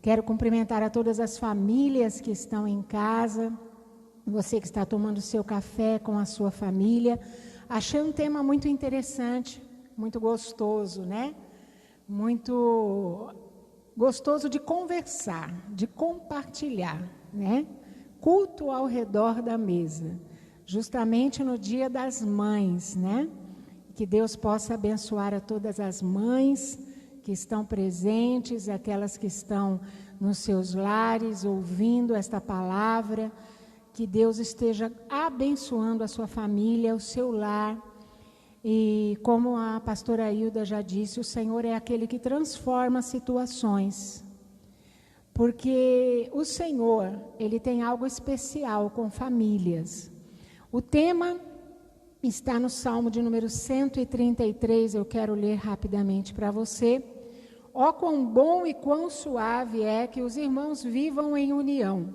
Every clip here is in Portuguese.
Quero cumprimentar a todas as famílias que estão em casa, você que está tomando seu café com a sua família. Achei um tema muito interessante, muito gostoso, né? Muito gostoso de conversar, de compartilhar, né? Culto ao redor da mesa, justamente no Dia das Mães, né? Que Deus possa abençoar a todas as mães que estão presentes, aquelas que estão nos seus lares ouvindo esta palavra, que Deus esteja abençoando a sua família, o seu lar. E como a pastora Hilda já disse, o Senhor é aquele que transforma situações. Porque o Senhor, Ele tem algo especial com famílias. O tema está no Salmo de número 133, eu quero ler rapidamente para você. Ó, quão bom e quão suave é que os irmãos vivam em união,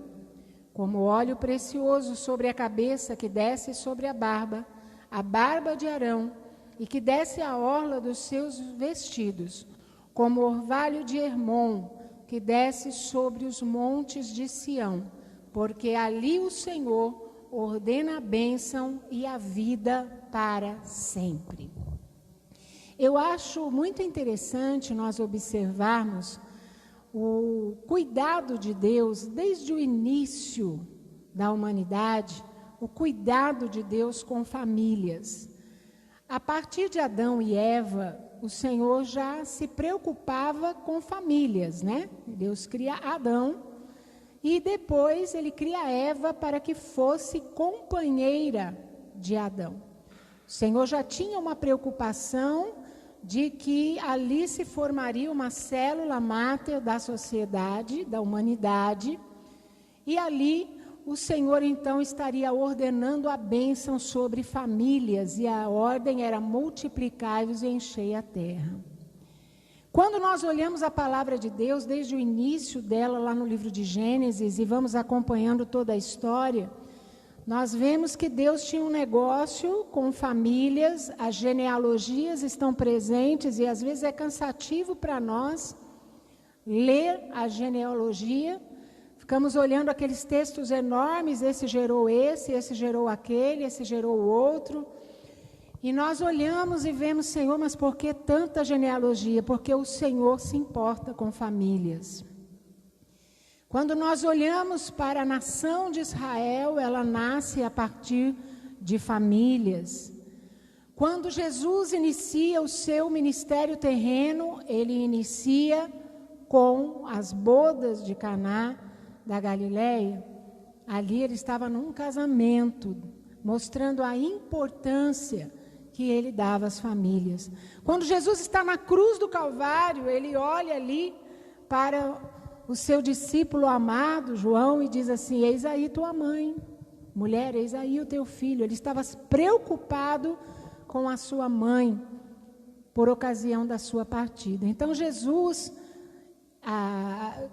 como óleo precioso sobre a cabeça que desce sobre a barba de Arão, e que desce a orla dos seus vestidos, como orvalho de Hermon, que desce sobre os montes de Sião, porque ali o Senhor ordena a bênção e a vida para sempre. Eu acho muito interessante nós observarmos o cuidado de Deus desde o início da humanidade, o cuidado de Deus com famílias. A partir de Adão e Eva, o Senhor já se preocupava com famílias, né? Deus cria Adão e depois Ele cria Eva para que fosse companheira de Adão. O Senhor já tinha uma preocupação de que ali se formaria uma célula máter da sociedade, da humanidade, e ali o Senhor então estaria ordenando a bênção sobre famílias, e a ordem era multiplicai-vos e enchei a terra. Quando nós olhamos a palavra de Deus, desde o início dela lá no livro de Gênesis, e vamos acompanhando toda a história, nós vemos que Deus tinha um negócio com famílias, as genealogias estão presentes, e às vezes é cansativo para nós ler a genealogia. Ficamos olhando aqueles textos enormes, esse gerou esse gerou aquele, esse gerou o outro. E nós olhamos e vemos, Senhor, mas por que tanta genealogia? Porque o Senhor se importa com famílias. Quando nós olhamos para a nação de Israel, ela nasce a partir de famílias. Quando Jesus inicia o seu ministério terreno, ele inicia com as bodas de Caná da Galileia. Ali ele estava num casamento, mostrando a importância que ele dava às famílias. Quando Jesus está na cruz do Calvário, ele olha ali para o seu discípulo amado, João, e diz assim: eis aí tua mãe, mulher, eis aí o teu filho. Ele estava preocupado com a sua mãe, por ocasião da sua partida. Então Jesus,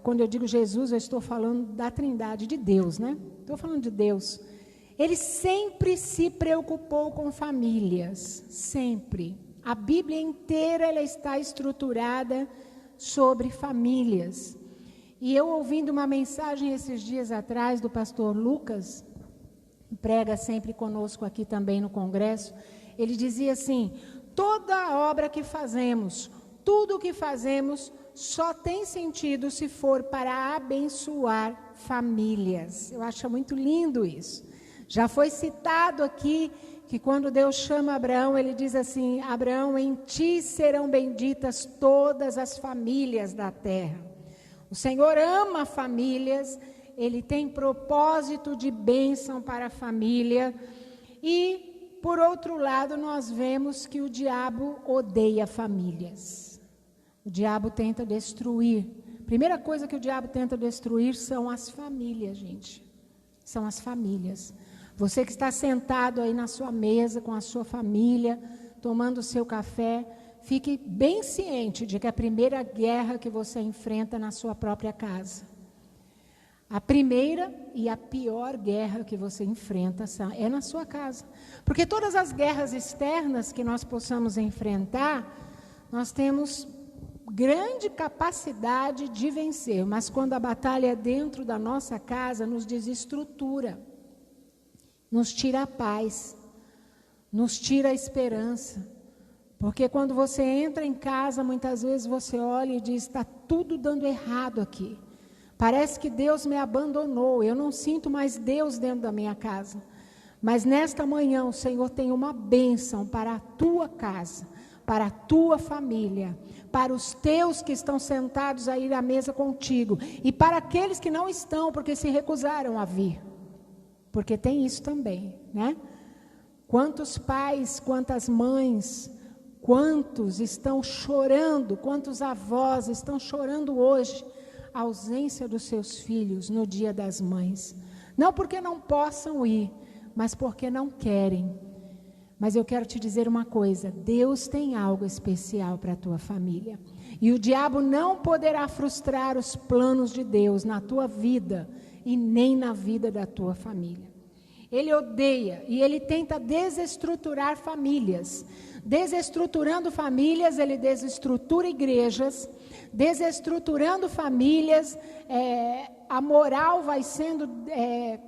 quando eu digo Jesus, eu estou falando da Trindade, de Deus, né? Estou falando de Deus. Ele sempre se preocupou com famílias, sempre. A Bíblia inteira ela está estruturada sobre famílias. E eu ouvindo uma mensagem esses dias atrás do pastor Lucas, que prega sempre conosco aqui também no congresso, ele dizia assim: toda obra que fazemos, tudo o que fazemos, só tem sentido se for para abençoar famílias. Eu acho muito lindo isso. Já foi citado aqui que quando Deus chama Abraão, ele diz assim: Abraão, em ti serão benditas todas as famílias da terra. O Senhor ama famílias, Ele tem propósito de bênção para a família. E, por outro lado, nós vemos que o diabo odeia famílias. O diabo tenta destruir. A primeira coisa que o diabo tenta destruir são as famílias, gente. São as famílias. Você que está sentado aí na sua mesa com a sua família, tomando o seu café, fique bem ciente de que a primeira guerra que você enfrenta na sua própria casa. A primeira e a pior guerra que você enfrenta é na sua casa. Porque todas as guerras externas que nós possamos enfrentar, nós temos grande capacidade de vencer, mas quando a batalha é dentro da nossa casa, nos desestrutura, nos tira a paz, nos tira a esperança. Porque quando você entra em casa, muitas vezes você olha e diz, está tudo dando errado aqui. Parece que Deus me abandonou, eu não sinto mais Deus dentro da minha casa. Mas nesta manhã o Senhor tem uma bênção para a tua casa, para a tua família, para os teus que estão sentados aí à mesa contigo, e para aqueles que não estão, porque se recusaram a vir. Porque tem isso também, né? Quantos pais, quantas mães, quantos estão chorando, quantos avós estão chorando hoje a ausência dos seus filhos no Dia das Mães. Não porque não possam ir, mas porque não querem. Mas eu quero te dizer uma coisa, Deus tem algo especial para a tua família. E o diabo não poderá frustrar os planos de Deus na tua vida e nem na vida da tua família. Ele odeia e ele tenta desestruturar famílias. Desestruturando famílias, ele desestrutura igrejas. Desestruturando famílias, a moral vai sendo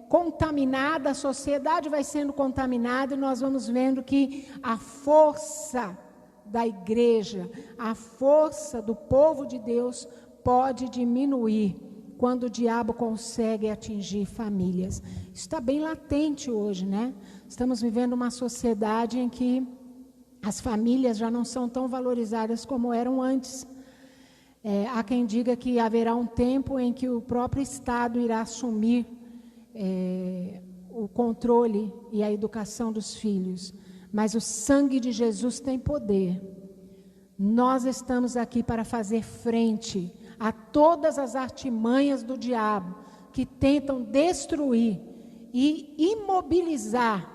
contaminada, a sociedade vai sendo contaminada, e nós vamos vendo que a força da igreja, a força do povo de Deus pode diminuir quando o diabo consegue atingir famílias. Isso está bem latente hoje, né? Estamos vivendo uma sociedade em que as famílias já não são tão valorizadas como eram antes. Há quem diga que haverá um tempo em que o próprio Estado irá assumir o controle e a educação dos filhos. Mas o sangue de Jesus tem poder. Nós estamos aqui para fazer frente a todas as artimanhas do diabo que tentam destruir e imobilizar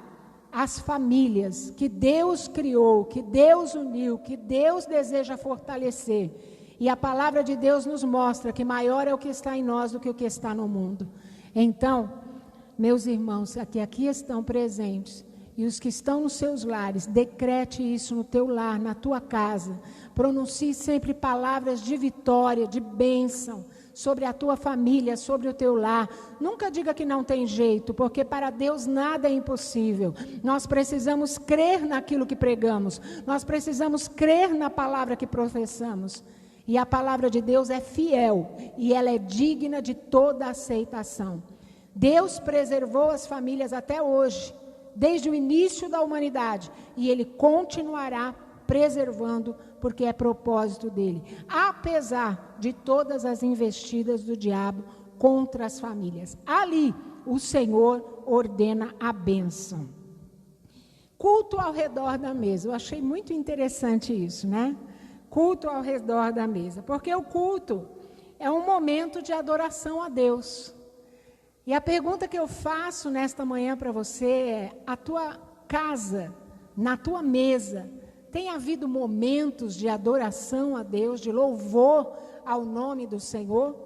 as famílias que Deus criou, que Deus uniu, que Deus deseja fortalecer. E a palavra de Deus nos mostra que maior é o que está em nós do que o que está no mundo. Então, meus irmãos, que aqui estão presentes, e os que estão nos seus lares, decrete isso no teu lar, na tua casa. Pronuncie sempre palavras de vitória, de bênção, sobre a tua família, sobre o teu lar. Nunca diga que não tem jeito, porque para Deus nada é impossível. Nós precisamos crer naquilo que pregamos. Nós precisamos crer na palavra que professamos. E a palavra de Deus é fiel e ela é digna de toda aceitação. Deus preservou as famílias até hoje, desde o início da humanidade, e Ele continuará preservando, porque é propósito dEle, apesar de todas as investidas do diabo contra as famílias. Ali, o Senhor ordena a bênção. Culto ao redor da mesa. Eu achei muito interessante isso, né? Culto ao redor da mesa, porque o culto é um momento de adoração a Deus. E a pergunta que eu faço nesta manhã para você é: a tua casa, na tua mesa, tem havido momentos de adoração a Deus, de louvor ao nome do Senhor?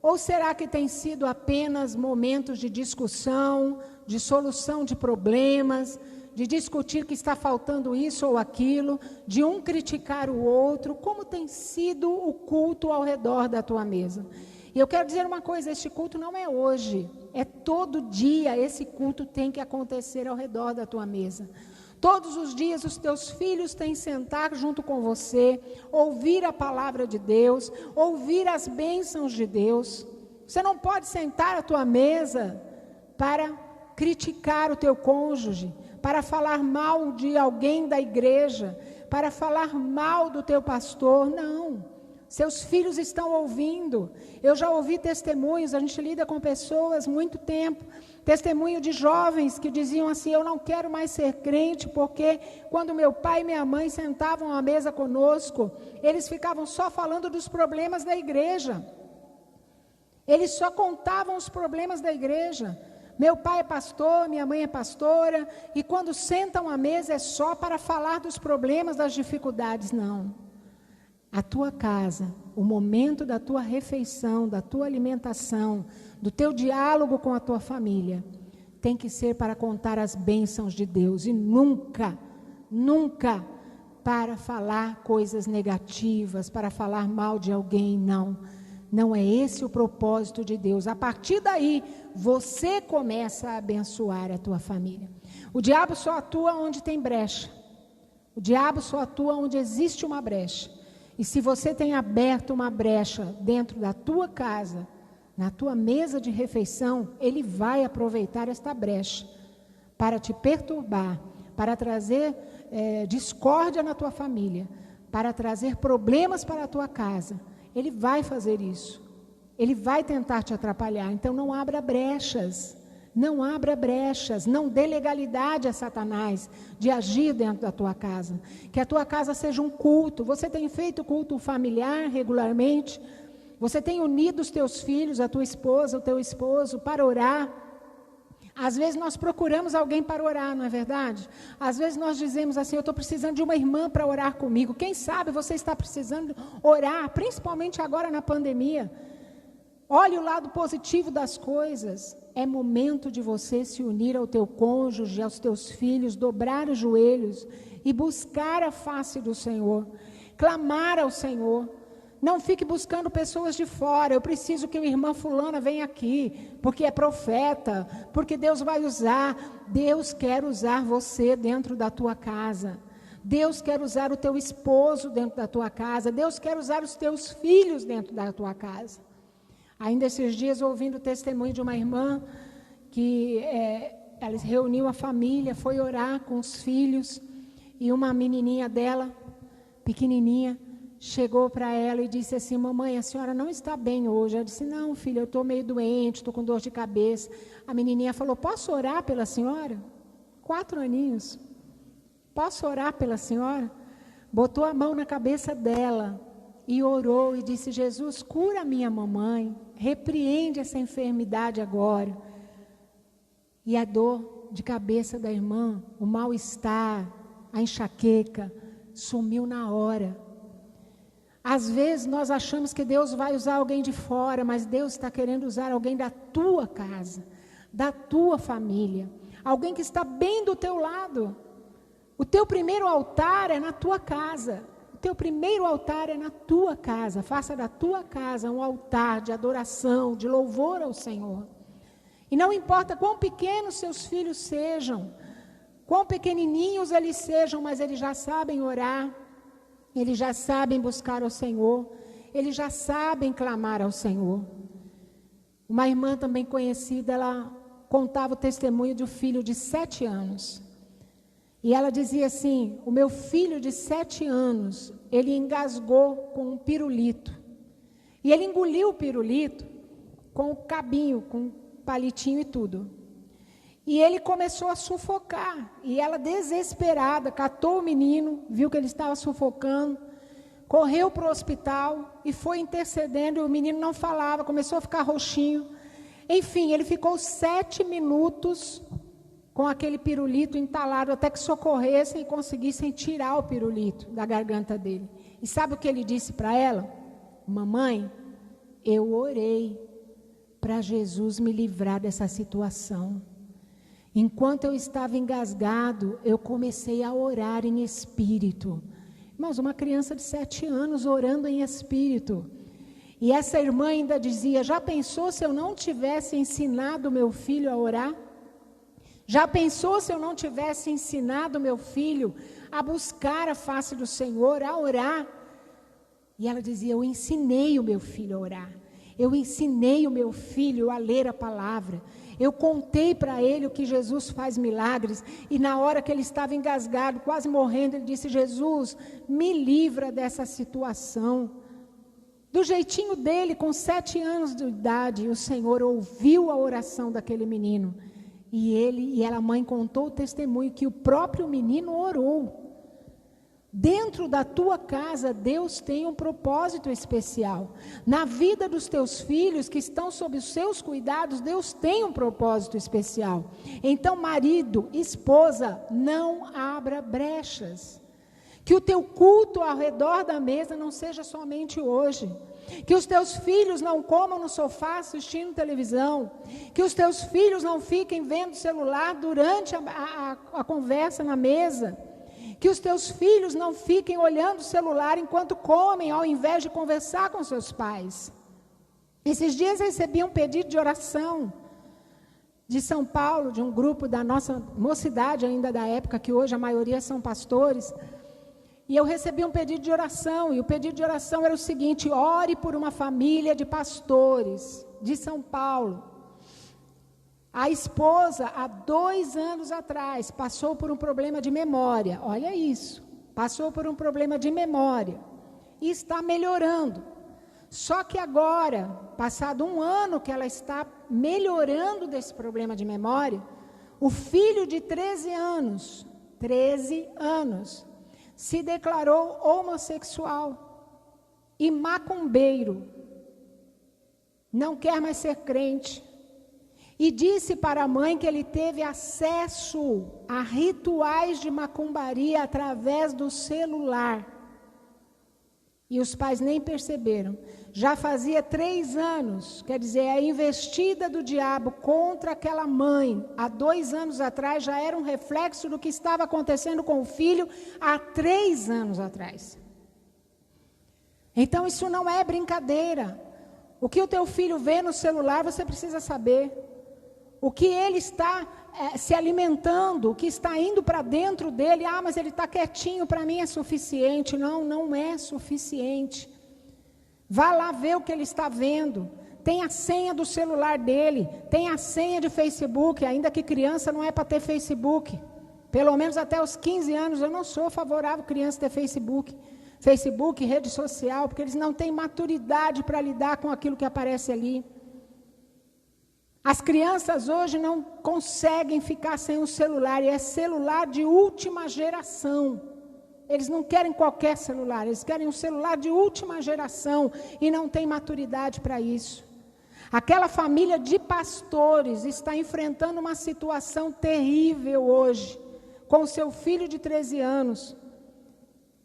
Ou será que tem sido apenas momentos de discussão, de solução de problemas, de discutir que está faltando isso ou aquilo, de um criticar o outro? Como tem sido o culto ao redor da tua mesa? E eu quero dizer uma coisa, este culto não é hoje, é todo dia. Esse culto tem que acontecer ao redor da tua mesa. Todos os dias os teus filhos têm que sentar junto com você, ouvir a palavra de Deus, ouvir as bênçãos de Deus. Você não pode sentar à tua mesa para criticar o teu cônjuge, para falar mal de alguém da igreja, para falar mal do teu pastor. Não. Seus filhos estão ouvindo. Eu já ouvi testemunhos, a gente lida com pessoas muito tempo, testemunho de jovens que diziam assim: eu não quero mais ser crente, porque quando meu pai e minha mãe sentavam à mesa conosco, eles ficavam só falando dos problemas da igreja. Eles só contavam os problemas da igreja. Meu pai é pastor, minha mãe é pastora, e quando sentam à mesa é só para falar dos problemas, das dificuldades. Não. A tua casa, o momento da tua refeição, da tua alimentação, do teu diálogo com a tua família, tem que ser para contar as bênçãos de Deus. E nunca, nunca para falar coisas negativas, para falar mal de alguém, não. Não é esse o propósito de Deus. A partir daí, você começa a abençoar a tua família. O diabo só atua onde tem brecha. O diabo só atua onde existe uma brecha. E se você tem aberto uma brecha dentro da tua casa, na tua mesa de refeição, ele vai aproveitar esta brecha para te perturbar, para trazer discórdia na tua família, para trazer problemas para a tua casa. Ele vai fazer isso. Ele vai tentar te atrapalhar. Então não abra brechas. Não abra brechas, não dê legalidade a Satanás de agir dentro da tua casa. Que a tua casa seja um culto. Você tem feito culto familiar regularmente? Você tem unido os teus filhos, a tua esposa, o teu esposo para orar? Às vezes nós procuramos alguém para orar, não é verdade? Às vezes nós dizemos assim, eu estou precisando de uma irmã para orar comigo. Quem sabe você está precisando orar, principalmente agora na pandemia. Olhe o lado positivo das coisas. É momento de você se unir ao teu cônjuge, aos teus filhos, dobrar os joelhos e buscar a face do Senhor, clamar ao Senhor. Não fique buscando pessoas de fora. Eu preciso que a irmã fulana venha aqui, porque é profeta, porque Deus vai usar. Deus quer usar você dentro da tua casa. Deus quer usar o teu esposo dentro da tua casa. Deus quer usar os teus filhos dentro da tua casa. Ainda esses dias, ouvindo o testemunho de uma irmã, que ela reuniu a família, foi orar com os filhos, e uma menininha dela, pequenininha, chegou para ela e disse assim, mamãe, a senhora não está bem hoje. Ela disse, não, filha, eu estou meio doente, estou com dor de cabeça. A menininha falou, posso orar pela senhora? 4 aninhos. Posso orar pela senhora? Botou a mão na cabeça dela e orou e disse, Jesus, cura a minha mamãe, repreende essa enfermidade agora. E a dor de cabeça da irmã, o mal-estar, a enxaqueca, sumiu na hora. Às vezes nós achamos que Deus vai usar alguém de fora, mas Deus está querendo usar alguém da tua casa, da tua família, alguém que está bem do teu lado. O teu primeiro altar é na tua casa. O teu primeiro altar é na tua casa. Faça da tua casa um altar de adoração, de louvor ao Senhor. E não importa quão pequenos seus filhos sejam, quão pequenininhos eles sejam, mas eles já sabem orar, eles já sabem buscar ao Senhor, eles já sabem clamar ao Senhor. Uma irmã também conhecida, ela contava o testemunho de um filho de 7 anos. E ela dizia assim, o meu filho de 7 anos, ele engasgou com um pirulito. E ele engoliu o pirulito com o cabinho, com o palitinho e tudo. E ele começou a sufocar. E ela, desesperada, catou o menino, viu que ele estava sufocando, correu para o hospital e foi intercedendo. E o menino não falava, começou a ficar roxinho. Enfim, ele ficou 7 minutos com aquele pirulito entalado, até que socorressem e conseguissem tirar o pirulito da garganta dele. E sabe o que ele disse para ela? Mamãe, eu orei para Jesus me livrar dessa situação. Enquanto eu estava engasgado, eu comecei a orar em espírito. Mas uma criança de 7 anos orando em espírito. E essa irmã ainda dizia, já pensou se eu não tivesse ensinado meu filho a orar? Já pensou se eu não tivesse ensinado meu filho a buscar a face do Senhor, a orar? E ela dizia, eu ensinei o meu filho a orar. Eu ensinei o meu filho a ler a palavra. Eu contei para ele o que Jesus faz milagres. E na hora que ele estava engasgado, quase morrendo, ele disse, Jesus, me livra dessa situação. Do jeitinho dele, com 7 anos de idade, o Senhor ouviu a oração daquele menino. E a mãe contou o testemunho que o próprio menino orou. Dentro da tua casa, Deus tem um propósito especial. Na vida dos teus filhos que estão sob os seus cuidados, Deus tem um propósito especial. Então, marido, esposa, não abra brechas. Que o teu culto ao redor da mesa não seja somente hoje. Que os teus filhos não comam no sofá assistindo televisão. Que os teus filhos não fiquem vendo celular durante a conversa na mesa. Que os teus filhos não fiquem olhando o celular enquanto comem, ao invés de conversar com seus pais. Esses dias recebi um pedido de oração de São Paulo, de um grupo da nossa mocidade ainda da época, que hoje a maioria são pastores. E eu recebi um pedido de oração, e o pedido de oração era o seguinte: ore por uma família de pastores de São Paulo. A esposa, há 2 anos atrás, passou por um problema de memória. Olha isso, passou por um problema de memória e está melhorando. Só que agora, passado 1 ano que ela está melhorando desse problema de memória, o filho de 13 anos, se declarou homossexual e macumbeiro. Não quer mais ser crente. E disse para a mãe que ele teve acesso a rituais de macumbaria através do celular. E os pais nem perceberam. Já fazia 3 anos, quer dizer, a investida do diabo contra aquela mãe, há 2 anos atrás, já era um reflexo do que estava acontecendo com o filho há 3 anos atrás. Então isso não é brincadeira. O que o teu filho vê no celular, você precisa saber. O que ele está se alimentando, o que está indo para dentro dele, mas ele está quietinho, para mim é suficiente. Não, não é suficiente. Vá lá ver o que ele está vendo. Tem a senha do celular dele, tem a senha de Facebook, ainda que criança não é para ter Facebook. Pelo menos até os 15 anos, eu não sou favorável a criança ter Facebook, rede social, porque eles não têm maturidade para lidar com aquilo que aparece ali. As crianças hoje não conseguem ficar sem um celular, e é celular de última geração. Eles não querem qualquer celular, eles querem um celular de última geração e não têm maturidade para isso. Aquela família de pastores está enfrentando uma situação terrível hoje, com seu filho de 13 anos,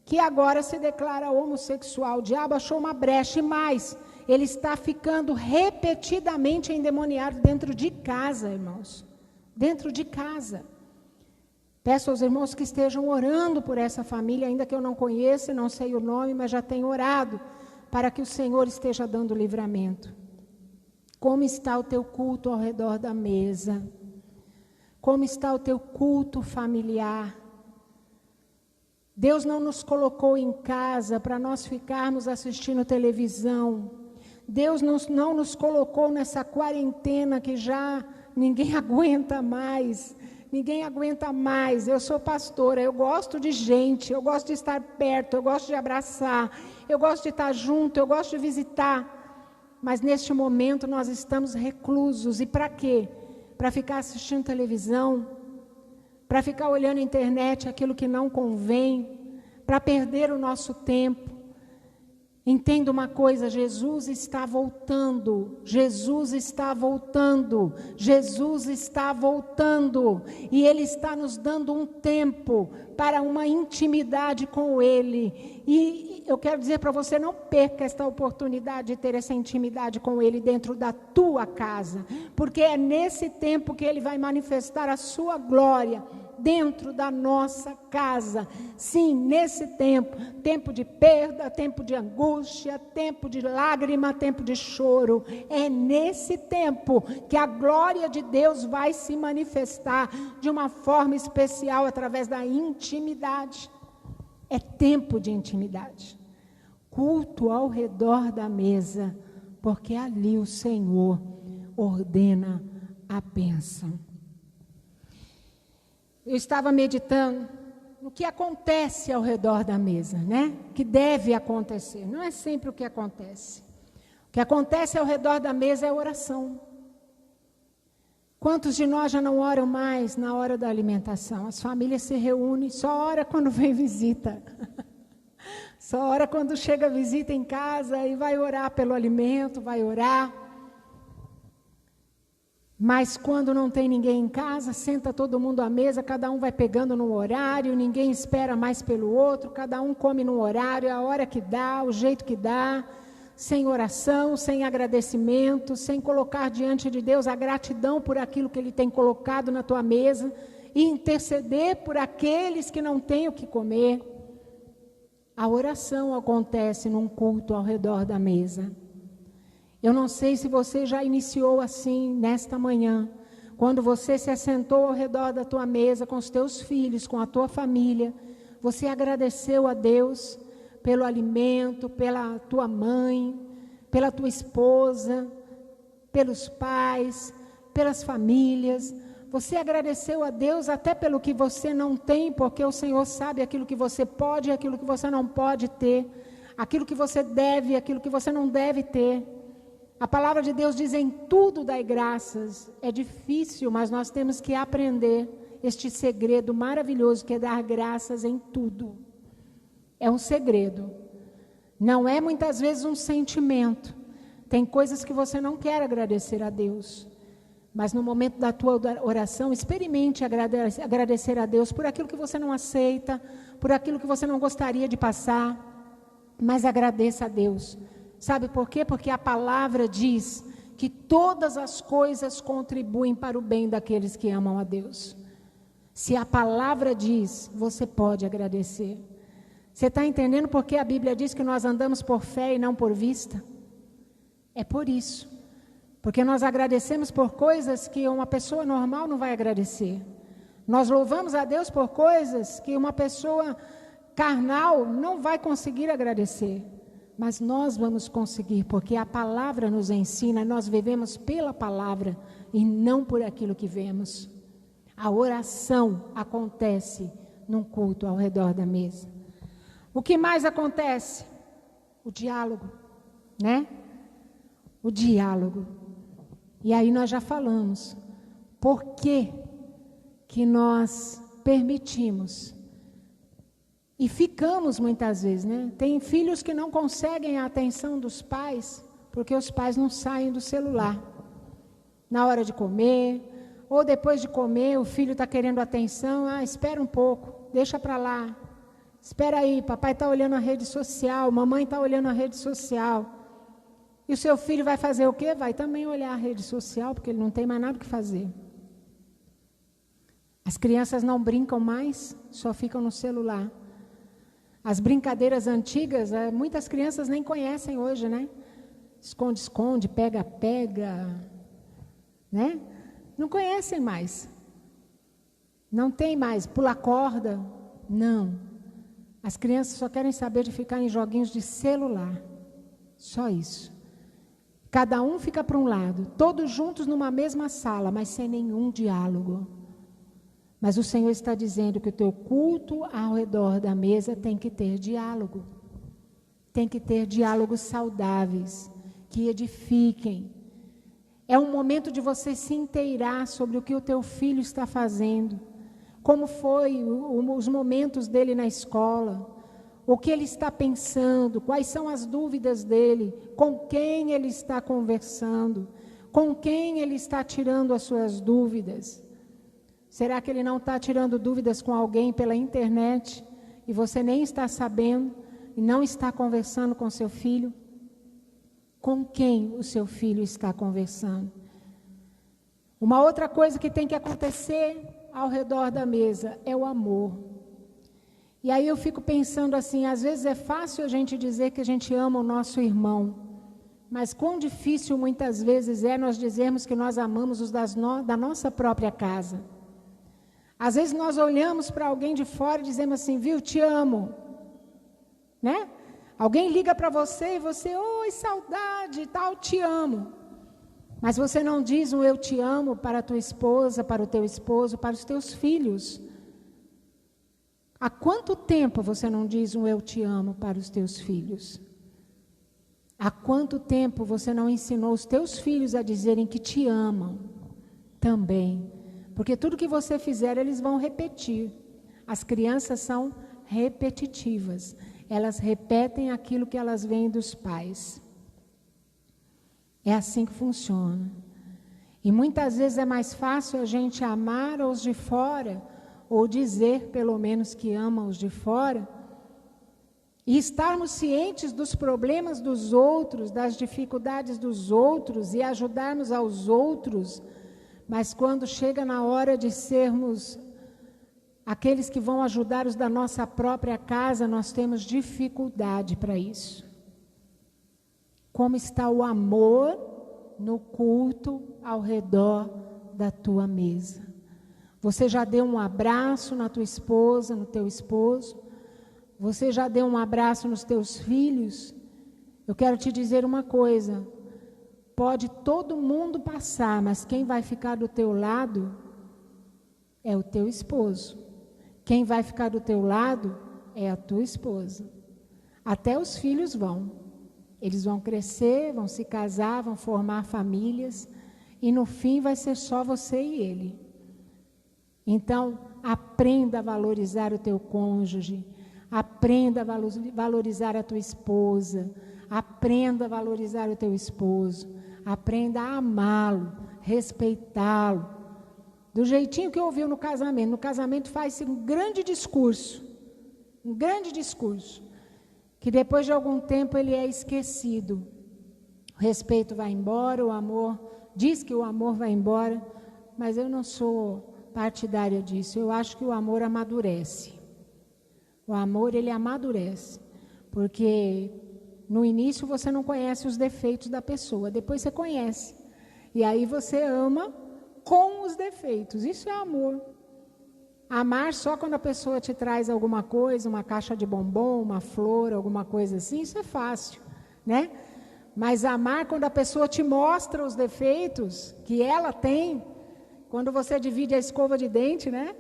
que agora se declara homossexual. O diabo achou uma brecha, e mais, ele está ficando repetidamente endemoniado dentro de casa, irmãos. Dentro de casa. Peço aos irmãos que estejam orando por essa família, ainda que eu não conheça, não sei o nome, mas já tenho orado, para que o Senhor esteja dando livramento. Como está o teu culto ao redor da mesa? Como está o teu culto familiar? Deus não nos colocou em casa para nós ficarmos assistindo televisão. Deus não nos colocou nessa quarentena que já ninguém aguenta mais. Ninguém aguenta mais. Eu sou pastora, eu gosto de gente, eu gosto de estar perto, eu gosto de abraçar, eu gosto de estar junto, eu gosto de visitar. Mas neste momento nós estamos reclusos. E para quê? Para ficar assistindo televisão, para ficar olhando a internet, aquilo que não convém, para perder o nosso tempo. Entenda uma coisa, Jesus está voltando, Jesus está voltando, Jesus está voltando, e Ele está nos dando um tempo para uma intimidade com Ele. E eu quero dizer para você, não perca esta oportunidade de ter essa intimidade com Ele dentro da tua casa, porque é nesse tempo que Ele vai manifestar a sua glória dentro da nossa casa. Sim, nesse tempo de perda, tempo de angústia, tempo de lágrima, tempo de choro, é nesse tempo que a glória de Deus vai se manifestar de uma forma especial através da intimidade. É tempo de intimidade. Culto ao redor da mesa, porque ali o Senhor ordena a bênção. Eu estava meditando no que acontece ao redor da mesa, né? Que deve acontecer. Não é sempre o que acontece. O que acontece ao redor da mesa é oração. Quantos de nós já não oram mais na hora da alimentação? As famílias se reúnem, só ora quando vem visita. Só ora quando chega visita em casa e vai orar pelo alimento, vai orar. Mas quando não tem ninguém em casa, senta todo mundo à mesa, cada um vai pegando num horário, ninguém espera mais pelo outro, cada um come num horário, a hora que dá, o jeito que dá, sem oração, sem agradecimento, sem colocar diante de Deus a gratidão por aquilo que Ele tem colocado na tua mesa. e interceder por aqueles que não têm o que comer. A oração acontece num culto ao redor da mesa. Eu não sei se você já iniciou assim nesta manhã, quando você se assentou ao redor da tua mesa com os teus filhos, com a tua família, você agradeceu a Deus pelo alimento, pela tua mãe, pela tua esposa, pelos pais, pelas famílias. Você agradeceu a Deus até pelo que você não tem, porque o Senhor sabe aquilo que você pode e aquilo que você não pode ter, aquilo que você deve e aquilo que você não deve ter. A palavra de Deus diz: em tudo dai graças. É difícil, mas nós temos que aprender este segredo maravilhoso que é dar graças em tudo. É um segredo. Não é muitas vezes um sentimento. Tem coisas que você não quer agradecer a Deus. Mas no momento da tua oração, experimente agradecer a Deus por aquilo que você não aceita, por aquilo que você não gostaria de passar, mas agradeça a Deus. Sabe por quê? Porque a palavra diz que todas as coisas contribuem para o bem daqueles que amam a Deus. Se a palavra diz, você pode agradecer. Você está entendendo por que a Bíblia diz que nós andamos por fé e não por vista? É por isso. Porque nós agradecemos por coisas que uma pessoa normal não vai agradecer. Nós louvamos a Deus por coisas que uma pessoa carnal não vai conseguir agradecer. Mas nós vamos conseguir, porque a palavra nos ensina, nós vivemos pela palavra e não por aquilo que vemos. A oração acontece num culto ao redor da mesa. O que mais acontece? O diálogo, né? O diálogo. E aí nós já falamos, por que nós permitimos e ficamos muitas vezes, né? Tem filhos que não conseguem a atenção dos pais, porque os pais não saem do celular. Na hora de comer, ou depois de comer, o filho está querendo atenção, espera um pouco, deixa para lá. Espera aí, papai está olhando a rede social, mamãe está olhando a rede social. E o seu filho vai fazer o quê? Vai também olhar a rede social, porque ele não tem mais nada que fazer. As crianças não brincam mais, só ficam no celular. As brincadeiras antigas, muitas crianças nem conhecem hoje, né? Esconde-esconde, pega-pega, né? Não conhecem mais. Não tem mais pula corda, não. As crianças só querem saber de ficar em joguinhos de celular, só isso. Cada um fica para um lado, todos juntos numa mesma sala, mas sem nenhum diálogo. Mas o Senhor está dizendo que o teu culto ao redor da mesa tem que ter diálogo. Tem que ter diálogos saudáveis, que edifiquem. É um momento de você se inteirar sobre o que o teu filho está fazendo. Como foi os momentos dele na escola. O que ele está pensando, quais são as dúvidas dele, com quem ele está conversando, com quem ele está tirando as suas dúvidas. Será que ele não está tirando dúvidas com alguém pela internet e você nem está sabendo e não está conversando com seu filho? Com quem o seu filho está conversando? Uma outra coisa que tem que acontecer ao redor da mesa é o amor. E aí eu fico pensando assim, às vezes é fácil a gente dizer que a gente ama o nosso irmão, mas quão difícil muitas vezes é nós dizermos que nós amamos os da nossa própria casa. Às vezes nós olhamos para alguém de fora e dizemos assim, viu, te amo, né? Alguém liga para você e você, oi, saudade e tal, te amo. Mas você não diz um eu te amo para a tua esposa, para o teu esposo, para os teus filhos. Há quanto tempo você não diz um eu te amo para os teus filhos? Há quanto tempo você não ensinou os teus filhos a dizerem que te amam também? Porque tudo que você fizer, eles vão repetir. As crianças são repetitivas. Elas repetem aquilo que elas veem dos pais. É assim que funciona. E muitas vezes é mais fácil a gente amar os de fora, ou dizer pelo menos que ama os de fora, e estarmos cientes dos problemas dos outros, das dificuldades dos outros, e ajudarmos aos outros. Mas quando chega na hora de sermos Aqueles que vão ajudar os da nossa própria casa, nós temos dificuldade para isso. Como está o amor no culto ao redor da tua mesa? Você já deu um abraço na tua esposa, no teu esposo? Você já deu um abraço nos teus filhos? Eu quero te dizer uma coisa. Pode todo mundo passar, mas quem vai ficar do teu lado é o teu esposo. Quem vai ficar do teu lado é a tua esposa. Até os filhos vão. Eles vão crescer, vão se casar, vão formar famílias, e no fim vai ser só você e ele. Então, aprenda a valorizar o teu cônjuge, aprenda a valorizar a tua esposa, aprenda a valorizar o teu esposo, aprenda a amá-lo, respeitá-lo, do jeitinho que ouviu no casamento. No casamento faz-se um grande discurso, que depois de algum tempo ele é esquecido. O respeito vai embora, o amor, diz que o amor vai embora, mas eu não sou partidária disso. Eu acho que o amor amadurece. O amor, ele amadurece, porque no início você não conhece os defeitos da pessoa, depois você conhece, e aí você ama com os defeitos. Isso é amor. Amar só quando a pessoa te traz alguma coisa, uma caixa de bombom, uma flor, alguma coisa assim, isso é fácil, né? Mas amar quando a pessoa te mostra os defeitos que ela tem, quando você divide a escova de dente, né?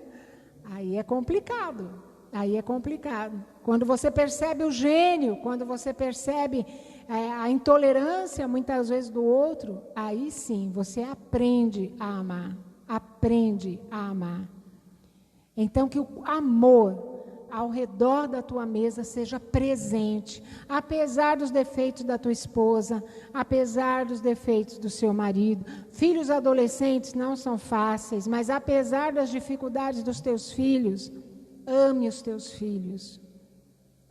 Aí é complicado. Quando você percebe o gênio, quando você percebe a intolerância, muitas vezes, do outro, aí sim, você aprende a amar. Então, que o amor ao redor da tua mesa seja presente, apesar dos defeitos da tua esposa, apesar dos defeitos do seu marido. Filhos adolescentes não são fáceis, mas apesar das dificuldades dos teus filhos, ame os teus filhos,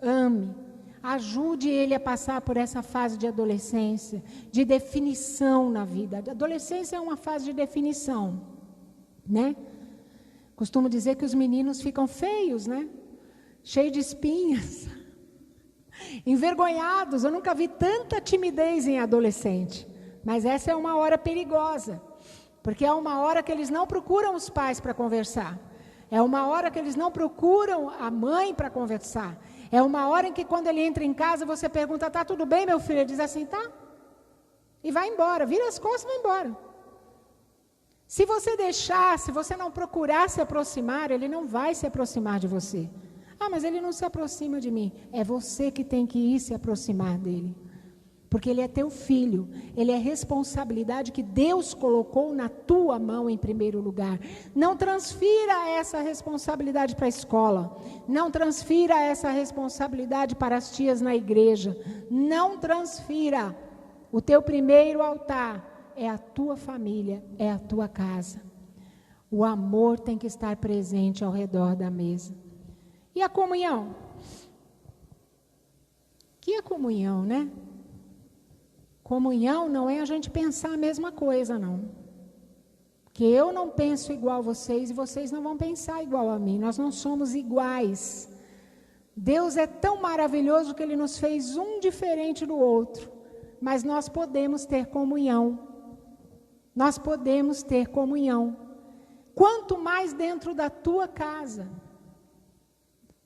ame, ajude ele a passar por essa fase de adolescência, de definição na vida. A adolescência é uma fase de definição, né? Costumo dizer que os meninos ficam feios, né? Cheios de espinhas, envergonhados. Eu nunca vi tanta timidez em adolescente, mas essa é uma hora perigosa, porque é uma hora que eles não procuram os pais para conversar. É uma hora que eles não procuram a mãe para conversar. É uma hora em que, quando ele entra em casa, você pergunta: tá tudo bem, meu filho? Ele diz assim: tá. E vai embora, vira as costas e vai embora. Se você deixar, se você não procurar se aproximar, ele não vai se aproximar de você. Ah, mas ele não se aproxima de mim. É você que tem que ir se aproximar dele. Porque ele é teu filho, ele é responsabilidade que Deus colocou na tua mão em primeiro lugar. Não transfira essa responsabilidade para a escola, não transfira essa responsabilidade para as tias na igreja, não transfira. O teu primeiro altar é a tua família, é a tua casa. O amor tem que estar presente ao redor da mesa. E a comunhão? Que é comunhão, né? Comunhão não é a gente pensar a mesma coisa, não. Porque eu não penso igual a vocês e vocês não vão pensar igual a mim. Nós não somos iguais. Deus é tão maravilhoso que Ele nos fez um diferente do outro. Mas nós podemos ter comunhão. Nós podemos ter comunhão. Quanto mais dentro da tua casa.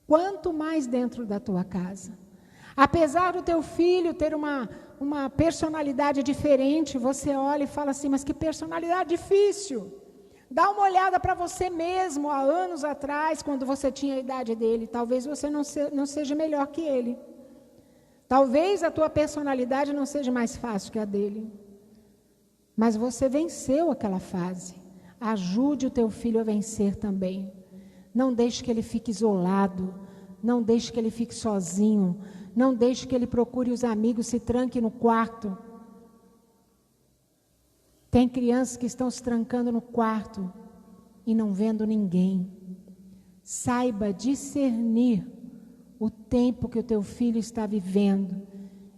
Quanto mais dentro da tua casa. Apesar do teu filho ter uma personalidade diferente, você olha e fala assim: mas que personalidade difícil. Dá uma olhada para você mesmo, há anos atrás, quando você tinha a idade dele. Talvez você não seja melhor que ele. Talvez a tua personalidade não seja mais fácil que a dele. Mas você venceu aquela fase. Ajude o teu filho a vencer também. Não deixe que ele fique isolado. Não deixe que ele fique sozinho. Não deixe que ele procure os amigos, se tranque no quarto. Tem crianças que estão se trancando no quarto e não vendo ninguém. Saiba discernir o tempo que o teu filho está vivendo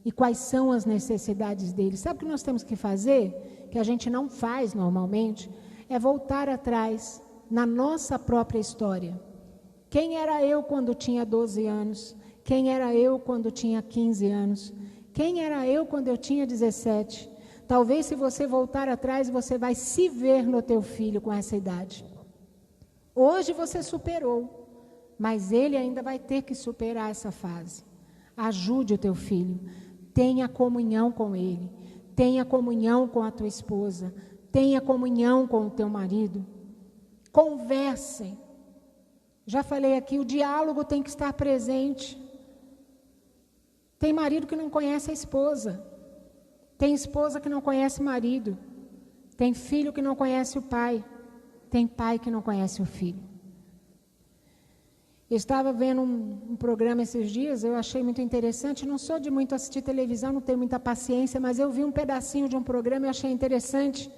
e quais são as necessidades dele. Sabe o que nós temos que fazer? Que a gente não faz normalmente, é voltar atrás na nossa própria história Quem era eu quando tinha 12 anos? Quem era eu quando tinha 15 anos? Quem era eu quando eu tinha 17? Talvez se você voltar atrás, você vai se ver no teu filho com essa idade. Hoje você superou, mas ele ainda vai ter que superar essa fase. Ajude o teu filho, tenha comunhão com ele, tenha comunhão com a tua esposa, tenha comunhão com o teu marido. Conversem. Já falei aqui, o diálogo tem que estar presente. Tem marido que não conhece a esposa. Tem esposa que não conhece o marido. Tem filho que não conhece o pai. Tem pai que não conhece o filho. Eu estava vendo um programa esses dias, eu achei muito interessante. Não sou de muito assistir televisão, não tenho muita paciência, mas eu vi um pedacinho de um programa e achei interessante,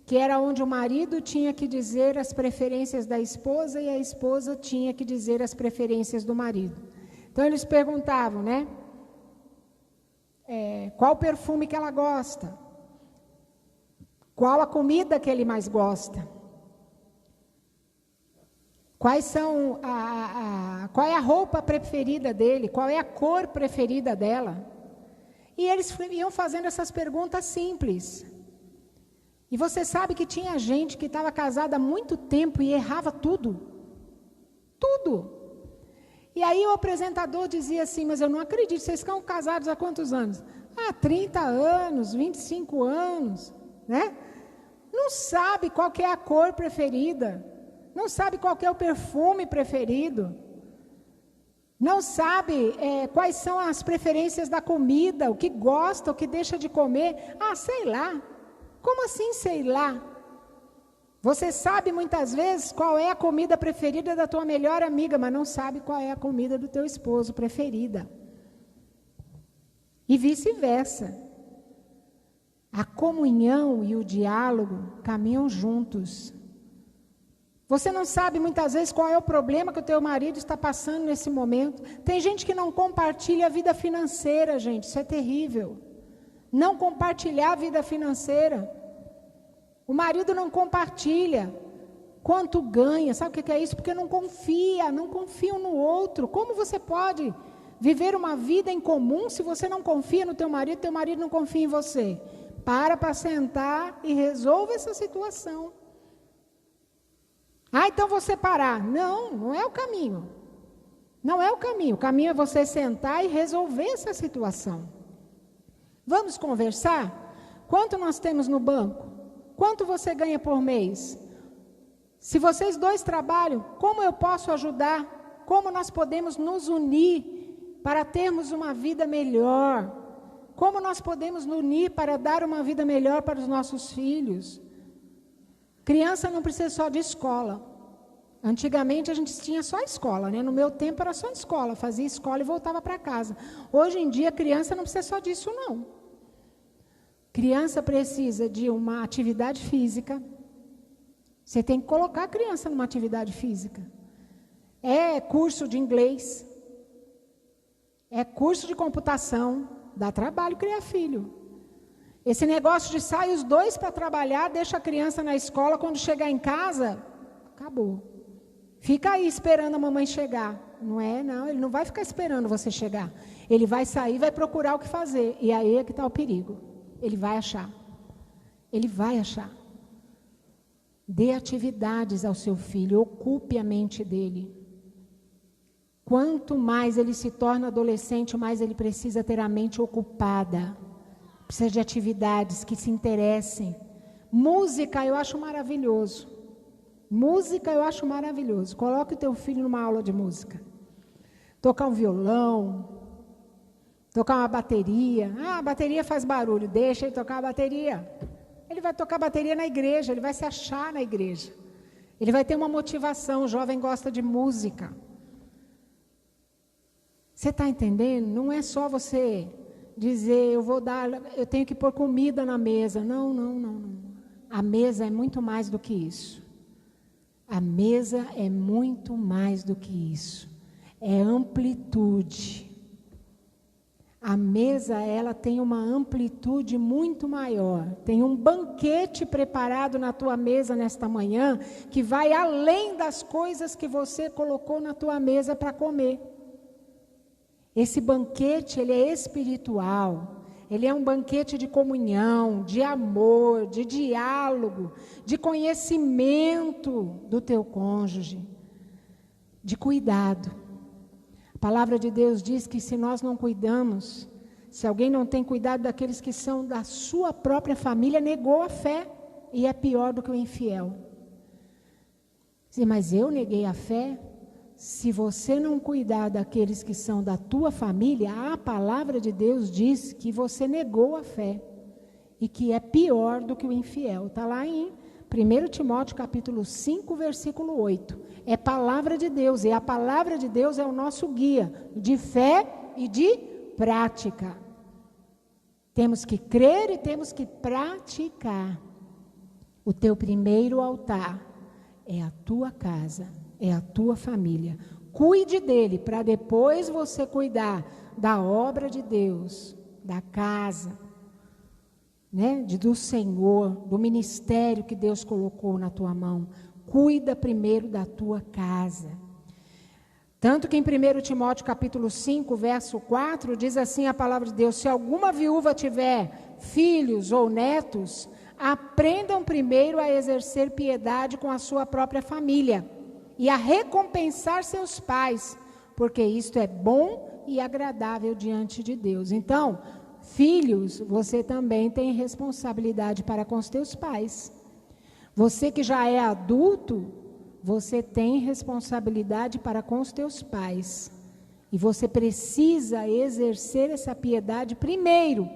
que era onde o marido tinha que dizer as preferências da esposa e a esposa tinha que dizer as preferências do marido. Então eles perguntavam, né? Qual perfume que ela gosta? Qual a comida que ele mais gosta? Qual é a roupa preferida dele? Qual é a cor preferida dela? E eles iam fazendo essas perguntas simples. E você sabe que tinha gente que estava casada há muito tempo e errava tudo. Tudo. E aí o apresentador dizia assim, mas eu não acredito, vocês estão casados há quantos anos? 30 anos, 25 anos, né? Não sabe qual que é a cor preferida, não sabe qual que é o perfume preferido, não sabe quais são as preferências da comida, o que gosta, o que deixa de comer. Sei lá. Como assim sei lá? Você sabe muitas vezes qual é a comida preferida da tua melhor amiga, mas não sabe qual é a comida do teu esposo preferida. E vice-versa. A comunhão e o diálogo caminham juntos. Você não sabe muitas vezes qual é o problema que o teu marido está passando nesse momento. Tem gente que não compartilha a vida financeira, gente, isso é terrível. Não compartilhar a vida financeira. O marido não compartilha quanto ganha, sabe o que é isso? Porque não confia um no outro. Como você pode viver uma vida em comum se você não confia no teu marido não confia em você? Para sentar e resolva essa situação. Então vou separar. Não é o caminho. Não é o caminho. O caminho é você sentar e resolver essa situação. Vamos conversar? Quanto nós temos no banco? Quanto você ganha por mês? Se vocês dois trabalham, como eu posso ajudar? Como nós podemos nos unir para termos uma vida melhor? Como nós podemos nos unir para dar uma vida melhor para os nossos filhos? Criança não precisa só de escola. Antigamente a gente tinha só escola, né? No meu tempo era só escola, fazia escola e voltava para casa. Hoje em dia criança não precisa só disso, não. Criança precisa de uma atividade física. Você tem que colocar a criança numa atividade física. É curso de inglês. É curso de computação. Dá trabalho criar filho. Esse negócio de sair os dois para trabalhar, deixa a criança na escola, quando chegar em casa, acabou. Fica aí esperando a mamãe chegar. Não, ele não vai ficar esperando você chegar. Ele vai sair, vai procurar o que fazer. E aí é que está o perigo. Ele vai achar. Ele vai achar. Dê atividades ao seu filho, ocupe a mente dele. Quanto mais ele se torna adolescente, mais ele precisa ter a mente ocupada. Precisa de atividades que se interessem. Música eu acho maravilhoso. Música eu acho maravilhoso. Coloque o teu filho numa aula de música. Tocar um violão, tocar uma bateria. A bateria faz barulho, deixa ele tocar a bateria. Ele vai tocar bateria na igreja, ele vai se achar na igreja. Ele vai ter uma motivação, o jovem gosta de música. Você está entendendo? Não é só você dizer, eu tenho que pôr comida na mesa. Não. A mesa é muito mais do que isso. A mesa é muito mais do que isso. É amplitude. A mesa, ela tem uma amplitude muito maior. Tem um banquete preparado na tua mesa nesta manhã, que vai além das coisas que você colocou na tua mesa para comer. Esse banquete, ele é espiritual. Ele é um banquete de comunhão, de amor, de diálogo, de conhecimento do teu cônjuge, de cuidado. A palavra de Deus diz que se nós não cuidamos, se alguém não tem cuidado daqueles que são da sua própria família, negou a fé e é pior do que o infiel. Mas eu neguei a fé? Se você não cuidar daqueles que são da tua família, a palavra de Deus diz que você negou a fé e que é pior do que o infiel. Está lá em 1 Timóteo capítulo 5, versículo 8. É palavra de Deus, e a palavra de Deus é o nosso guia de fé e de prática. Temos que crer e temos que praticar. O teu primeiro altar é a tua casa, é a tua família. Cuide dele para depois você cuidar da obra de Deus, da casa, do Senhor, do ministério que Deus colocou na tua mão. Cuida primeiro da tua casa. Tanto que em 1 Timóteo capítulo 5, verso 4, diz assim a palavra de Deus: se alguma viúva tiver filhos ou netos, aprendam primeiro a exercer piedade com a sua própria família e a recompensar seus pais, porque isto é bom e agradável diante de Deus. Então, filhos, você também tem responsabilidade para com os teus pais. Você que já é adulto, você tem responsabilidade para com os teus pais. E você precisa exercer essa piedade primeiro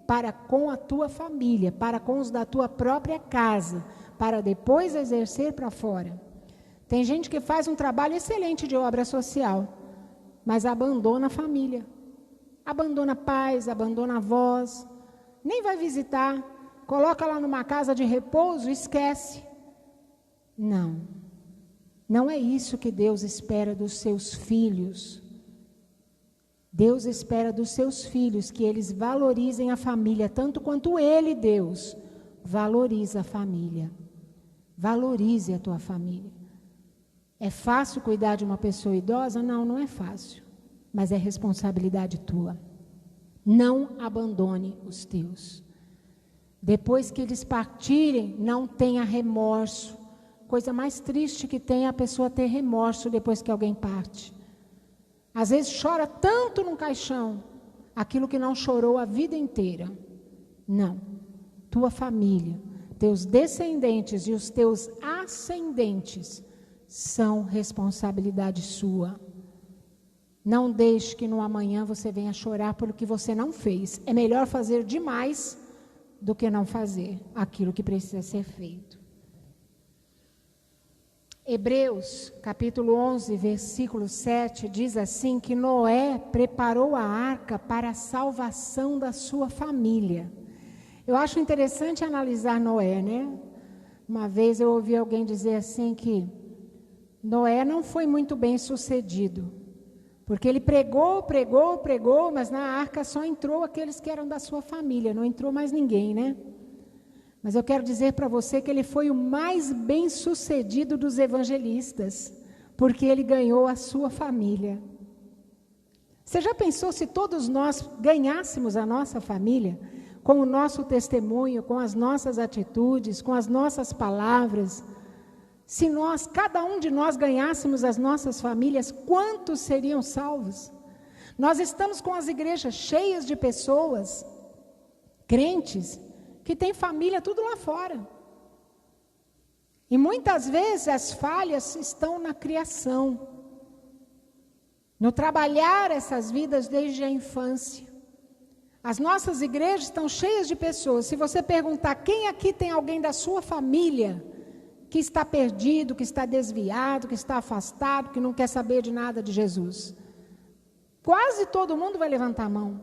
para com a tua família, para com os da tua própria casa, para depois exercer para fora. Tem gente que faz um trabalho excelente de obra social, mas abandona a família. Abandona pais, abandona avós, nem vai visitar, coloca lá numa casa de repouso e esquece. Não, não é isso que Deus espera dos seus filhos. Deus espera dos seus filhos que eles valorizem a família, tanto quanto Ele, Deus, valoriza a família. Valorize a tua família. É fácil cuidar de uma pessoa idosa? Não, não é fácil. Mas é responsabilidade tua. Não abandone os teus. Depois que eles partirem, não tenha remorso. Coisa mais triste que tem é a pessoa ter remorso depois que alguém parte. Às vezes chora tanto num caixão, aquilo que não chorou a vida inteira. Não. Tua família, teus descendentes e os teus ascendentes são responsabilidade sua. Não deixe que no amanhã você venha chorar pelo que você não fez. É melhor fazer demais do que não fazer aquilo que precisa ser feito. Hebreus, capítulo 11, versículo 7, diz assim que Noé preparou a arca para a salvação da sua família. Eu acho interessante analisar Noé, Uma vez eu ouvi alguém dizer assim que Noé não foi muito bem sucedido, porque ele pregou, mas na arca só entrou aqueles que eram da sua família, não entrou mais ninguém, Mas eu quero dizer para você que ele foi o mais bem sucedido dos evangelistas, porque ele ganhou a sua família. Você já pensou se todos nós ganhássemos a nossa família, com o nosso testemunho, com as nossas atitudes, com as nossas palavras? Se cada um de nós ganhássemos as nossas famílias, quantos seriam salvos? Nós estamos com as igrejas cheias de pessoas, crentes, que têm família tudo lá fora. E muitas vezes as falhas estão na criação, no trabalhar essas vidas desde a infância. As nossas igrejas estão cheias de pessoas. Se você perguntar quem aqui tem alguém da sua família que está perdido, que está desviado, que está afastado, que não quer saber de nada de Jesus, quase todo mundo vai levantar a mão.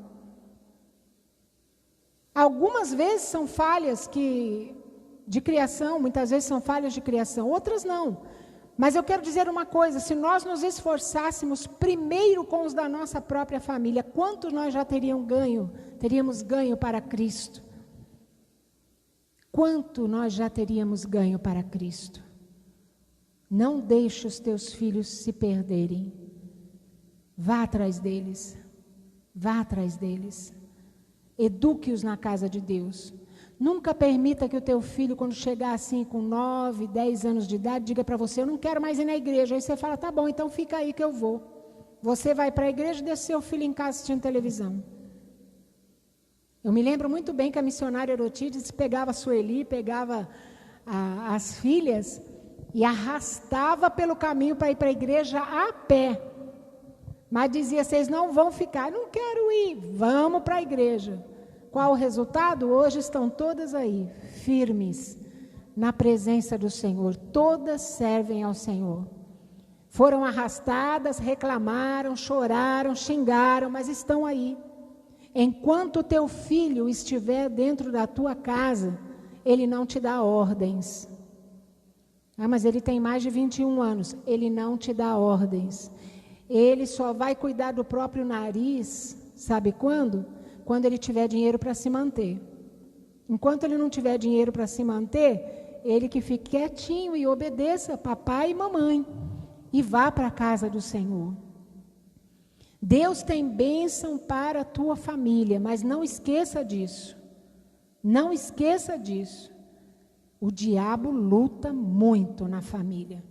Algumas vezes são falhas de criação, muitas vezes são falhas de criação, outras não. Mas eu quero dizer uma coisa, se nós nos esforçássemos primeiro com os da nossa própria família, quanto nós já teríamos ganho para Cristo? Quanto nós já teríamos ganho para Cristo? Não deixe os teus filhos se perderem. Vá atrás deles. Vá atrás deles. Eduque-os na casa de Deus. Nunca permita que o teu filho, quando chegar assim com 9, 10 anos de idade, diga para você, eu não quero mais ir na igreja. Aí você fala, tá bom, então fica aí que eu vou. Você vai para a igreja e deixa seu filho em casa assistindo televisão. Eu me lembro muito bem que a missionária Erotides pegava a Sueli, pegava as filhas e arrastava pelo caminho para ir para a igreja a pé. Mas dizia, vocês não vão ficar. Não quero ir, vamos para a igreja. Qual o resultado? Hoje estão todas aí, firmes, na presença do Senhor. Todas servem ao Senhor. Foram arrastadas, reclamaram, choraram, xingaram, mas estão aí. Enquanto o teu filho estiver dentro da tua casa, ele não te dá ordens. Ah, mas ele tem mais de 21 anos. Ele não te dá ordens. Ele só vai cuidar do próprio nariz, sabe quando? Quando ele tiver dinheiro para se manter. Enquanto ele não tiver dinheiro para se manter, ele que fique quietinho e obedeça papai e mamãe. E vá para a casa do Senhor. Deus tem bênção para a tua família, mas não esqueça disso. Não esqueça disso. O diabo luta muito na família.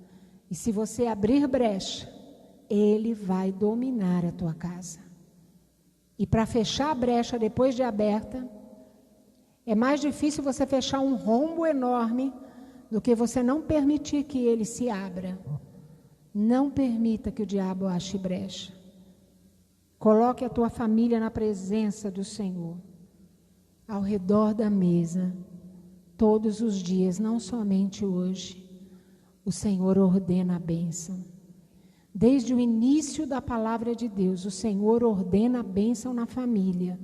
E se você abrir brecha, ele vai dominar a tua casa. E para fechar a brecha depois de aberta, é mais difícil você fechar um rombo enorme do que você não permitir que ele se abra. Não permita que o diabo ache brecha. Coloque a tua família na presença do Senhor, ao redor da mesa, todos os dias, não somente hoje. O Senhor ordena a bênção. Desde o início da palavra de Deus, o Senhor ordena a bênção na família.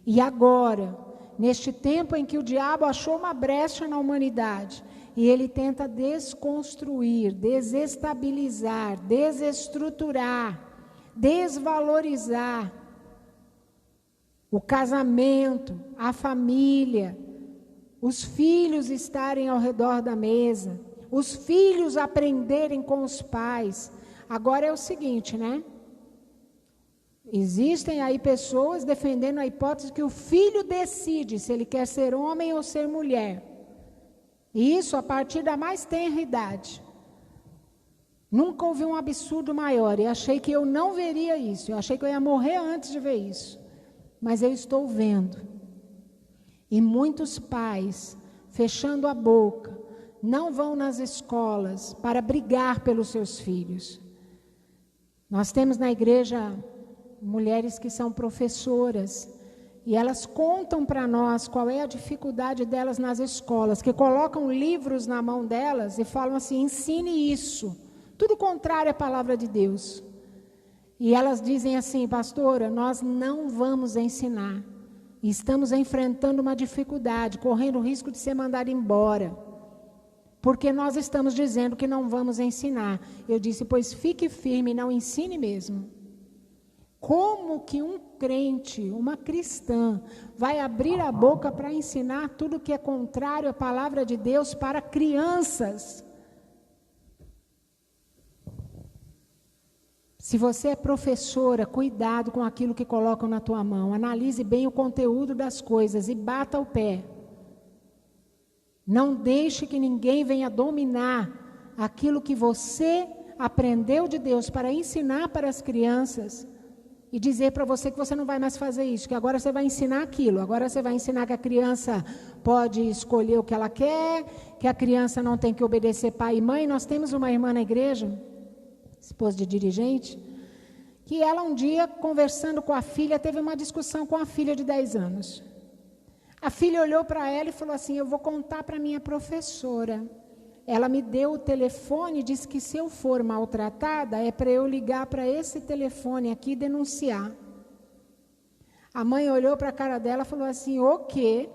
E agora, neste tempo em que o diabo achou uma brecha na humanidade, e ele tenta desconstruir, desestabilizar, desestruturar, desvalorizar o casamento, a família, os filhos estarem ao redor da mesa, os filhos aprenderem com os pais. Agora é o seguinte, né? Existem aí pessoas defendendo a hipótese que o filho decide se ele quer ser homem ou ser mulher. E isso a partir da mais tenra idade. Nunca ouvi um absurdo maior e achei que eu não veria isso. Eu achei que eu ia morrer antes de ver isso. Mas eu estou vendo. E muitos pais, fechando a boca, não vão nas escolas para brigar pelos seus filhos. Nós temos na igreja mulheres que são professoras e elas contam para nós qual é a dificuldade delas nas escolas, que colocam livros na mão delas e falam assim, ensine isso. Tudo contrário à palavra de Deus. E elas dizem assim, pastora, nós não vamos ensinar. Estamos enfrentando uma dificuldade, correndo o risco de ser mandado embora. Porque nós estamos dizendo que não vamos ensinar. Eu disse, pois fique firme e não ensine mesmo. Como que um crente, uma cristã, vai abrir a boca para ensinar tudo que é contrário à palavra de Deus para crianças? Se você é professora, cuidado com aquilo que colocam na tua mão. Analise bem o conteúdo das coisas e bata o pé. Não deixe que ninguém venha dominar aquilo que você aprendeu de Deus para ensinar para as crianças e dizer para você que você não vai mais fazer isso, que agora você vai ensinar aquilo, agora você vai ensinar que a criança pode escolher o que ela quer, que a criança não tem que obedecer pai e mãe. Nós temos uma irmã na igreja, esposa de dirigente, que ela um dia, conversando com a filha, teve uma discussão com a filha de 10 anos. A filha olhou para ela e falou assim, eu vou contar para minha professora. Ela me deu o telefone e disse que se eu for maltratada, é para eu ligar para esse telefone aqui e denunciar. A mãe olhou para a cara dela e falou assim, o quê?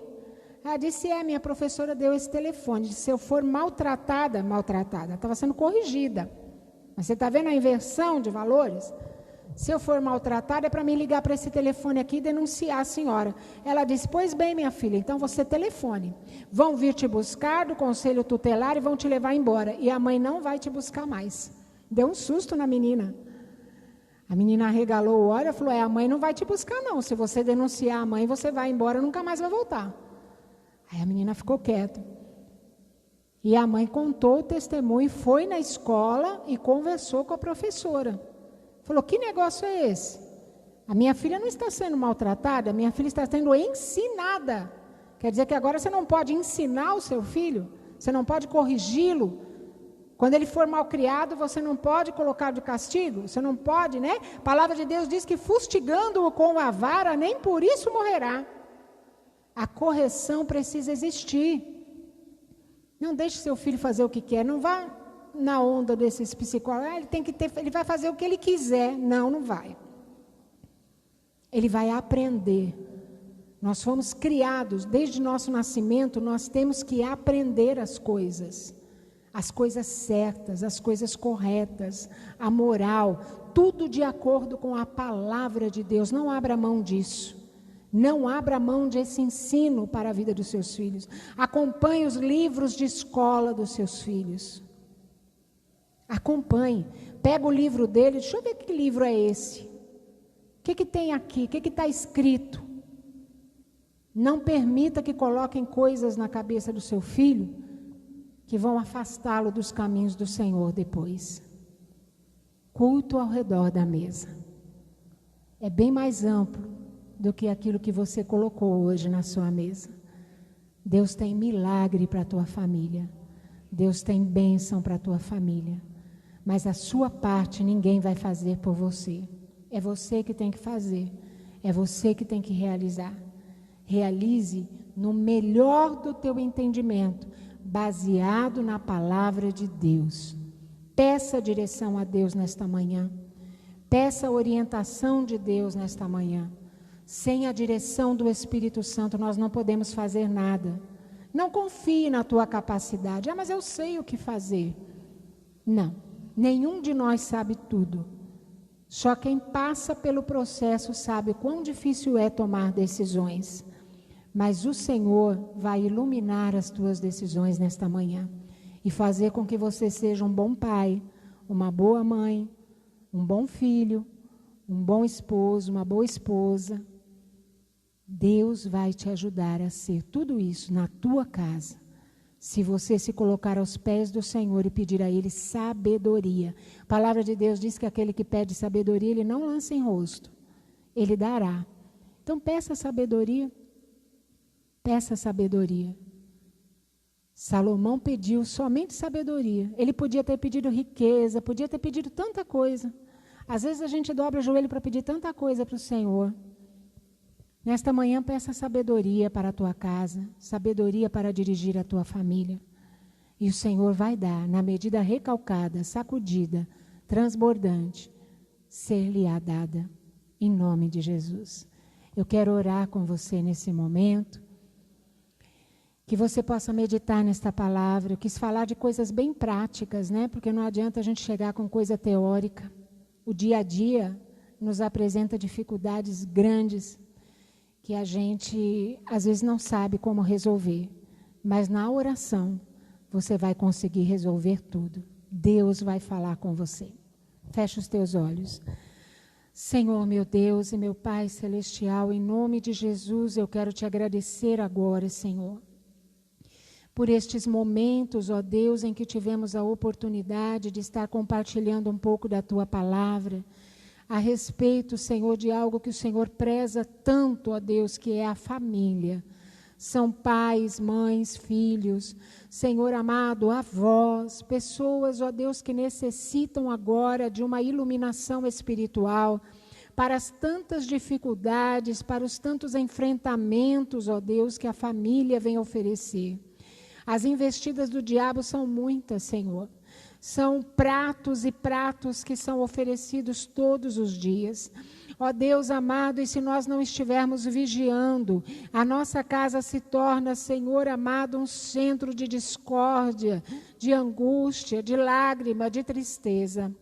Ela disse, minha professora deu esse telefone. Disse, se eu for maltratada, estava sendo corrigida. Mas você está vendo a inversão de valores? Se eu for maltratada, é para mim ligar para esse telefone aqui e denunciar a senhora. Ela disse, pois bem, minha filha, então você telefone. Vão vir te buscar do conselho tutelar e vão te levar embora. E a mãe não vai te buscar mais. Deu um susto na menina. A menina arregalou o olho e falou, a mãe não vai te buscar não. Se você denunciar a mãe, você vai embora, nunca mais vai voltar. Aí a menina ficou quieta. E a mãe contou o testemunho, foi na escola e conversou com a professora. Falou, que negócio é esse? A minha filha não está sendo maltratada, a minha filha está sendo ensinada. Quer dizer que agora você não pode ensinar o seu filho, você não pode corrigi-lo. Quando ele for mal criado, você não pode colocar de castigo, você não pode, né? A palavra de Deus diz que fustigando-o com a vara, nem por isso morrerá. A correção precisa existir. Não deixe seu filho fazer o que quer, não vá na onda desses psicólogos, ele vai fazer o que ele quiser. Não, não vai. Ele vai aprender. Nós fomos criados, desde nosso nascimento, nós temos que aprender as coisas certas, as coisas corretas, a moral, tudo de acordo com a palavra de Deus. Não abra mão disso. Não abra mão desse ensino para a vida dos seus filhos. Acompanhe os livros de escola dos seus filhos. Acompanhe. Pega o livro dele, deixa eu ver que livro é esse. O que tem aqui? O que está escrito? Não permita que coloquem coisas na cabeça do seu filho que vão afastá-lo dos caminhos do Senhor depois. Culto ao redor da mesa. É bem mais amplo do que aquilo que você colocou hoje na sua mesa. Deus tem milagre para a tua família. Deus tem bênção para a tua família. Mas a sua parte ninguém vai fazer por você. É você que tem que fazer. É você que tem que realizar. Realize no melhor do teu entendimento, baseado na palavra de Deus. Peça direção a Deus nesta manhã. Peça a orientação de Deus nesta manhã. Sem a direção do Espírito Santo, nós não podemos fazer nada. Não confie na tua capacidade. Mas eu sei o que fazer. Não, nenhum de nós sabe tudo. Só quem passa pelo processo sabe quão difícil é tomar decisões. Mas o Senhor vai iluminar as tuas decisões nesta manhã e fazer com que você seja um bom pai, uma boa mãe, um bom filho, um bom esposo, uma boa esposa. Deus vai te ajudar a ser tudo isso na tua casa, se você se colocar aos pés do Senhor e pedir a Ele sabedoria. A palavra de Deus diz que aquele que pede sabedoria, Ele não lança em rosto, Ele dará. Então peça sabedoria, peça sabedoria. Salomão pediu somente sabedoria. Ele podia ter pedido riqueza, podia ter pedido tanta coisa. Às vezes a gente dobra o joelho para pedir tanta coisa para o Senhor. Nesta manhã, peça sabedoria para a tua casa, sabedoria para dirigir a tua família. E o Senhor vai dar, na medida recalcada, sacudida, transbordante, ser-lhe-á dada, em nome de Jesus. Eu quero orar com você nesse momento, que você possa meditar nesta palavra. Eu quis falar de coisas bem práticas, né? Porque não adianta a gente chegar com coisa teórica. O dia a dia nos apresenta dificuldades grandes, que a gente, às vezes, não sabe como resolver. Mas na oração, você vai conseguir resolver tudo. Deus vai falar com você. Fecha os teus olhos. Senhor, meu Deus e meu Pai Celestial, em nome de Jesus, eu quero te agradecer agora, Senhor, por estes momentos, ó Deus, em que tivemos a oportunidade de estar compartilhando um pouco da Tua palavra, a respeito, Senhor, de algo que o Senhor preza tanto, ó Deus, que é a família. São pais, mães, filhos, Senhor amado, avós, pessoas, ó Deus, que necessitam agora de uma iluminação espiritual para as tantas dificuldades, para os tantos enfrentamentos, ó Deus, que a família vem oferecer. As investidas do diabo são muitas, Senhor. São pratos e pratos que são oferecidos todos os dias. Ó Deus amado, e se nós não estivermos vigiando, a nossa casa se torna, Senhor amado, um centro de discórdia, de angústia, de lágrima, de tristeza.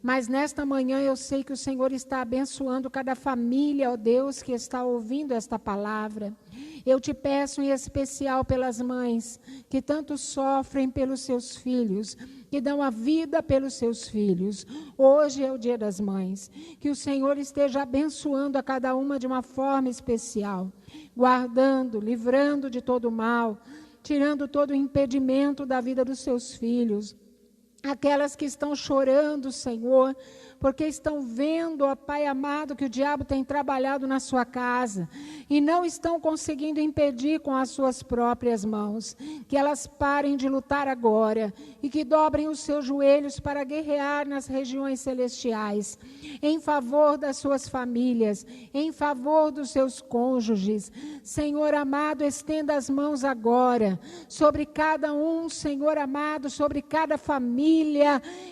Mas nesta manhã eu sei que o Senhor está abençoando cada família, ó Deus, que está ouvindo esta palavra. Eu te peço em especial pelas mães que tanto sofrem pelos seus filhos, que dão a vida pelos seus filhos. Hoje é o Dia das Mães. Que o Senhor esteja abençoando a cada uma de uma forma especial, guardando, livrando de todo mal, tirando todo o impedimento da vida dos seus filhos. Aquelas que estão chorando, Senhor, porque estão vendo, ó Pai amado, que o diabo tem trabalhado na sua casa e não estão conseguindo impedir com as suas próprias mãos. Que elas parem de lutar agora e que dobrem os seus joelhos para guerrear nas regiões celestiais, em favor das suas famílias, em favor dos seus cônjuges. Senhor amado, estenda as mãos agora sobre cada um, Senhor amado, sobre cada família,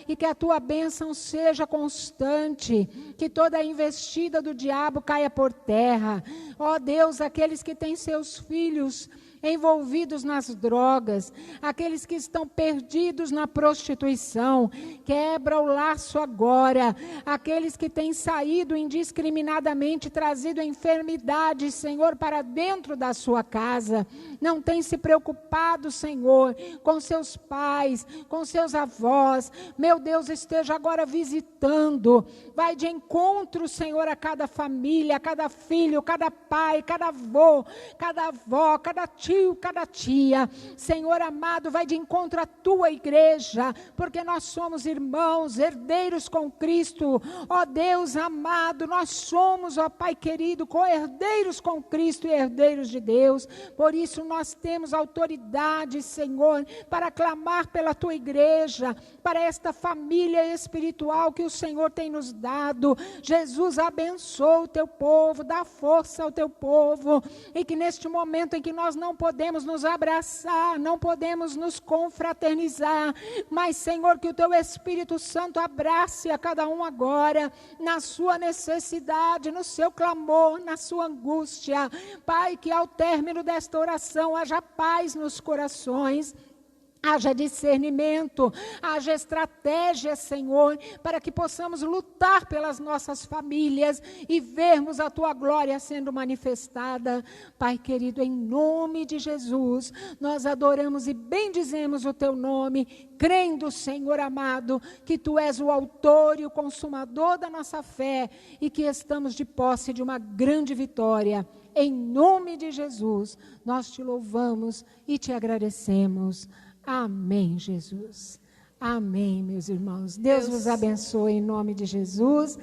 e que a tua bênção seja constante, que toda a investida do diabo caia por terra. Ó Deus, aqueles que têm seus filhos envolvidos nas drogas, aqueles que estão perdidos na prostituição, quebra o laço agora. Aqueles que têm saído indiscriminadamente, trazido enfermidade, Senhor, para dentro da sua casa, não têm se preocupado, Senhor, com seus pais, com seus avós. Meu Deus, esteja agora visitando, vai de encontro, Senhor, a cada família, a cada filho, cada pai, cada avô, cada avó, cada tio, cada tia. Senhor amado, vai de encontro à tua igreja, porque nós somos irmãos, herdeiros com Cristo. Ó Deus amado, nós somos, ó Pai querido, co-herdeiros com Cristo e herdeiros de Deus. Por isso nós temos autoridade, Senhor, para clamar pela tua igreja, para esta família espiritual que o Senhor tem nos dado. Jesus, abençoa o teu povo, dá força ao teu povo, e que neste momento em que nós não podemos nos abraçar, não podemos nos confraternizar, mas, Senhor, que o teu Espírito Santo abrace a cada um agora, na sua necessidade, no seu clamor, na sua angústia. Pai, que ao término desta oração haja paz nos corações, haja discernimento, haja estratégia, Senhor, para que possamos lutar pelas nossas famílias e vermos a tua glória sendo manifestada. Pai querido, em nome de Jesus, nós adoramos e bendizemos o teu nome, crendo, Senhor amado, que tu és o autor e o consumador da nossa fé e que estamos de posse de uma grande vitória. Em nome de Jesus, nós te louvamos e te agradecemos. Amém, Jesus. Amém, meus irmãos. Deus vos abençoe em nome de Jesus.